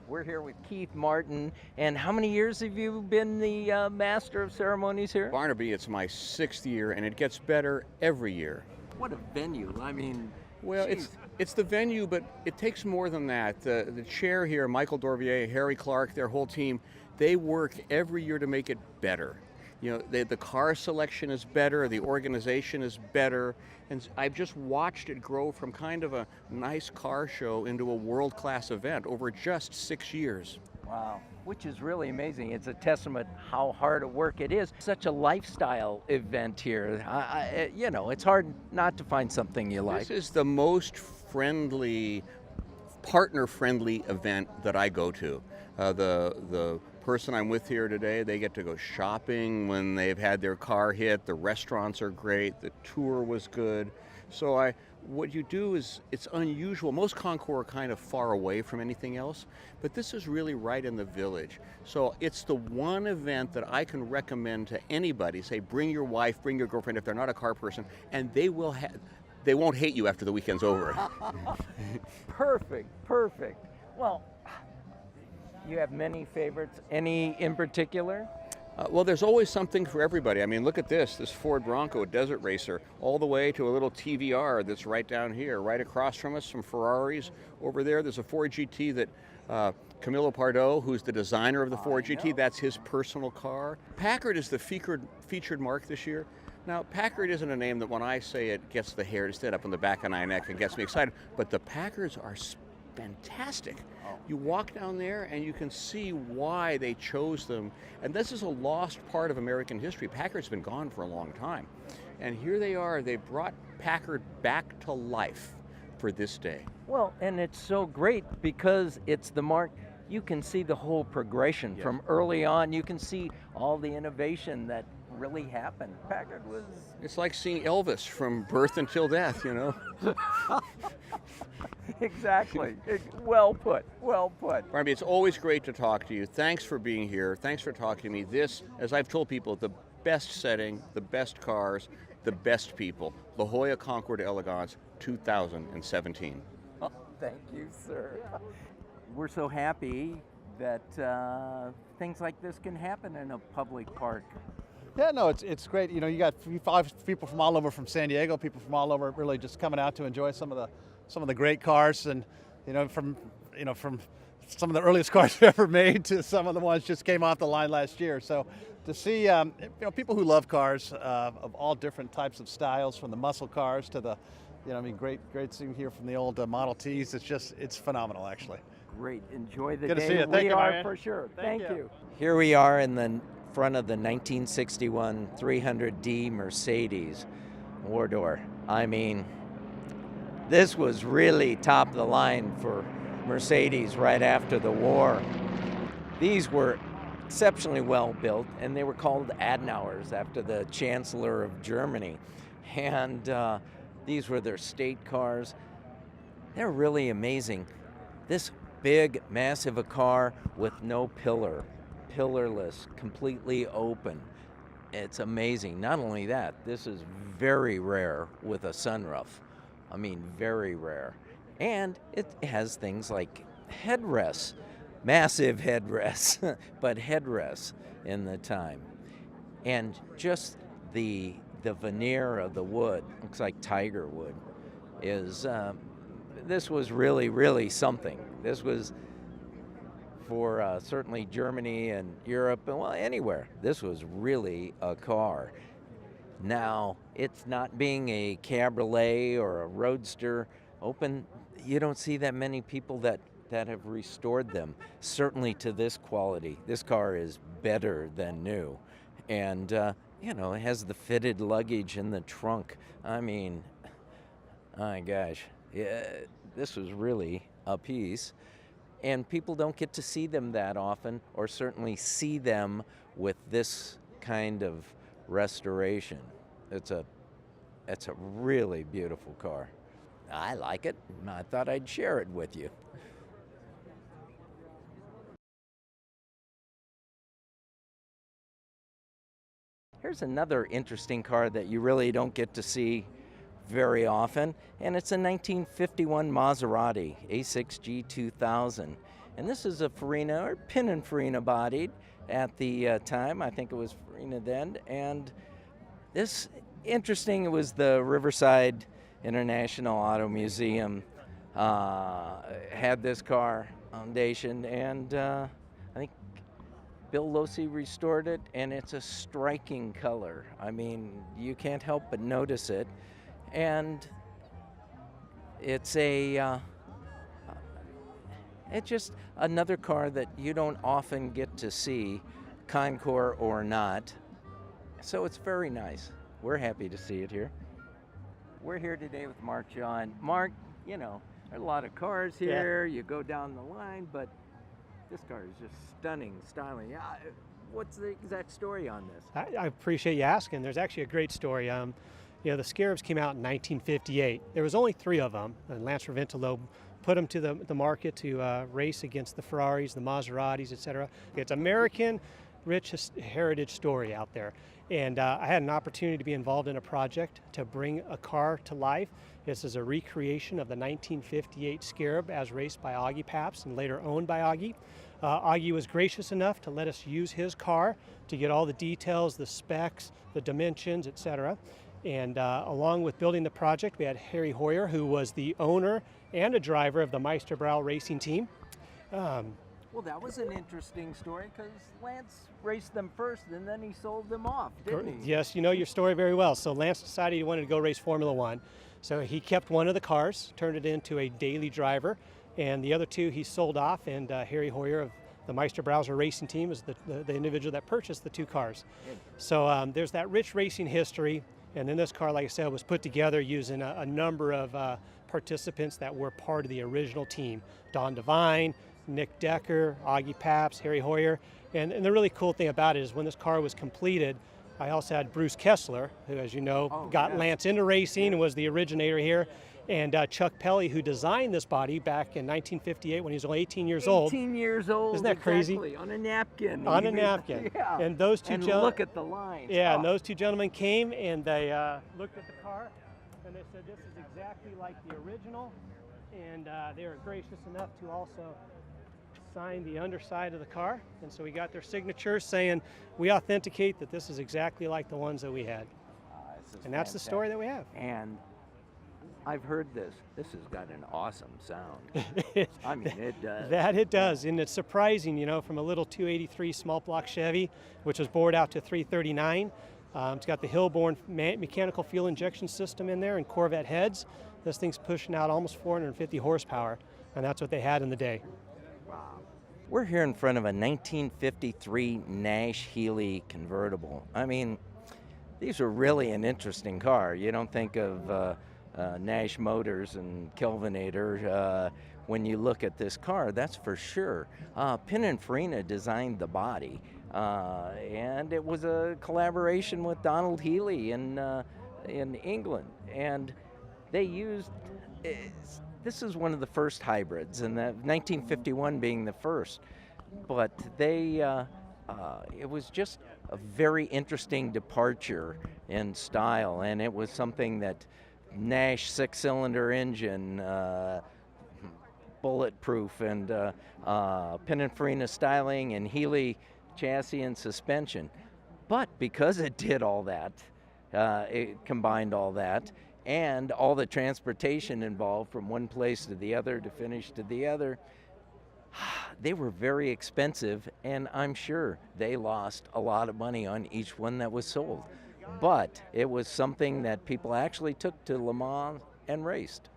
We're here with Keith Martin. And how many years have you been the Master of Ceremonies here? Barnaby, it's my 6th year, and it gets better every year. What a venue. I mean, Well, geez. it's the venue, but it takes more than that. The chair here, Michael Dorvier, Harry Clark, their whole team, they work every year to make it better. You know, the car selection is better, the organization is better, and I've just watched it grow from kind of a nice car show into a world-class event over just 6 years. Wow, which is really amazing. It's a testament how hard a work it is. Such a lifestyle event here. You know, it's hard not to find something you like. This is the most friendly, partner-friendly event that I go to. The person I'm with here today, they get to go shopping when they've had their car hit. The restaurants are great. The tour was good. So what you do is, it's unusual. Most concours are kind of far away from anything else, but this is really right in the village. So it's the one event that I can recommend to anybody. Say, bring your wife, bring your girlfriend if they're not a car person, and they won't hate you after the weekend's over. Perfect, perfect. Well, you have many favorites. Any in particular? Well, there's always something for everybody. I mean, look at this Ford Bronco, a desert racer, all the way to a little TVR that's right down here, right across from us, some Ferraris. Over there, there's a Ford GT that Camilo Pardo, who's the designer of the Ford GT, that's his personal car. Packard is the featured mark this year. Now, Packard isn't a name that when I say it gets the hair to stand up on the back of my neck and gets me excited, but the Packards are fantastic. You walk down there and you can see why they chose them. And this is a lost part of American history. Packard's been gone for a long time. And here they are, they brought Packard back to life for this day. Well, and it's so great because it's the mark. You can see the whole progression from early on. You can see all the innovation that really happened. Packard was... It's like seeing Elvis from birth until death, you know? Exactly. Well put, well put. Barnaby, it's always great to talk to you. Thanks for being here. Thanks for talking to me. This, as I've told people, the best setting, the best cars, the best people. La Jolla Concours d'Elegance 2017. Oh, thank you, sir. We're so happy that things like this can happen in a public park. Yeah, no, it's great. You know, you got 5 people from all over, from San Diego, people from all over, really just coming out to enjoy some of the great cars, and from some of the earliest cars ever made to some of the ones just came off the line last year. So to see people who love cars of all different types of styles, from the muscle cars to the great seeing here from the old Model Ts. It's phenomenal, actually. Great. Enjoy the Good day. to see you. Thank we you, are Marianne. for sure. Thank Thank you. you. Here we are in the front of the 1961 300D Mercedes War. I mean, this was really top of the line for Mercedes right after the war. These were exceptionally well built, and they were called Adenauers after the Chancellor of Germany. And these were their state cars. They're really amazing. This big, massive a car with no pillarless, completely open. It's amazing. Not only that, this is very rare with a sunroof. I mean, very rare. And it has things like headrests, massive headrests, but headrests in the time. And just the veneer of the wood, looks like tiger wood, is, this was really, really something. This was for certainly Germany and Europe, and well, anywhere. This was really a car. Now, it's not being a cabriolet or a roadster open. You don't see that many people that have restored them, certainly to this quality. This car is better than new. And, it has the fitted luggage in the trunk. I mean, my gosh, yeah, this was really a piece. And people don't get to see them that often, or certainly see them with this kind of restoration. It's a really beautiful car. I like it. I thought I'd share it with you. Here's another interesting car that you really don't get to see very often, and it's a 1951 Maserati A6G 2000. And this is a Farina or Pininfarina bodied at the time. I think it was Farina then. And this, interesting, it was the Riverside International Auto Museum had this car foundation, and I think Bill Losi restored it, and it's a striking color. I mean, you can't help but notice it. And it's it's just another car that you don't often get to see, Concours or not. So it's very nice. We're happy to see it here. We're here today with Mark John. Mark, you know, there are a lot of cars here. You go down the line, but this car is just stunning, styling. What's the exact story on this? I appreciate you asking. There's actually a great story. You know, the Scarabs came out in 1958. There was only 3 of them, and Lance Raventolo put them to the market to race against the Ferraris, the Maseratis, etc. It's American rich heritage story out there. And I had an opportunity to be involved in a project to bring a car to life. This is a recreation of the 1958 Scarab as raced by Augie Paps and later owned by Augie. Augie was gracious enough to let us use his car to get all the details, the specs, the dimensions, etc. And along with building the project, we had Harry Hoyer, who was the owner and a driver of the Meisterbrow racing team. Well, that was an interesting story because Lance raced them first and then he sold them off, didn't he? Yes, you know your story very well. So Lance decided he wanted to go race Formula One. So he kept one of the cars, turned it into a daily driver, and the other 2 he sold off, and Harry Hoyer of the Meisterbrow racing team is the individual that purchased the 2 cars. So there's that rich racing history, and then this car, like I said, was put together using a number of participants that were part of the original team. Don Devine, Nick Decker, Augie Paps, Harry Hoyer. And the really cool thing about it is when this car was completed, I also had Bruce Kessler, who, as you know, got Lance into racing and was the originator here, and Chuck Pelly, who designed this body back in 1958 when he was only 18 years old. 18 years old. Isn't that crazy? On a napkin. On a napkin. Yeah. And those 2 gentlemen. Look at the lines. Yeah, and those 2 gentlemen came and they looked at the car and they said, this is exactly like the original. And they were gracious enough to also sign the underside of the car. And so we got their signatures saying, we authenticate that this is exactly like the ones that we had. And that's the story that we have. And I've heard this. This has got an awesome sound. I mean, it does. That it does. And it's surprising, you know, from a little 283 small block Chevy, which was bored out to 339. It's got the Hillborn mechanical fuel injection system in there and Corvette heads. This thing's pushing out almost 450 horsepower, and that's what they had in the day. Wow. We're here in front of a 1953 Nash Healey convertible. I mean, these are really an interesting car. You don't think of Nash Motors and Kelvinator when you look at this car, that's for sure. Pininfarina designed the body, and it was a collaboration with Donald Healey in England. And they used, this is one of the first hybrids, and 1951 being the first. But they, it was just a very interesting departure in style, and it was something that Nash 6-cylinder engine, bulletproof, and Pininfarina styling, and Healey chassis and suspension. But because it did all that, it combined all that, and all the transportation involved from one place to the other to finish to the other, they were very expensive, and I'm sure they lost a lot of money on each one that was sold. But it was something that people actually took to Le Mans and raced.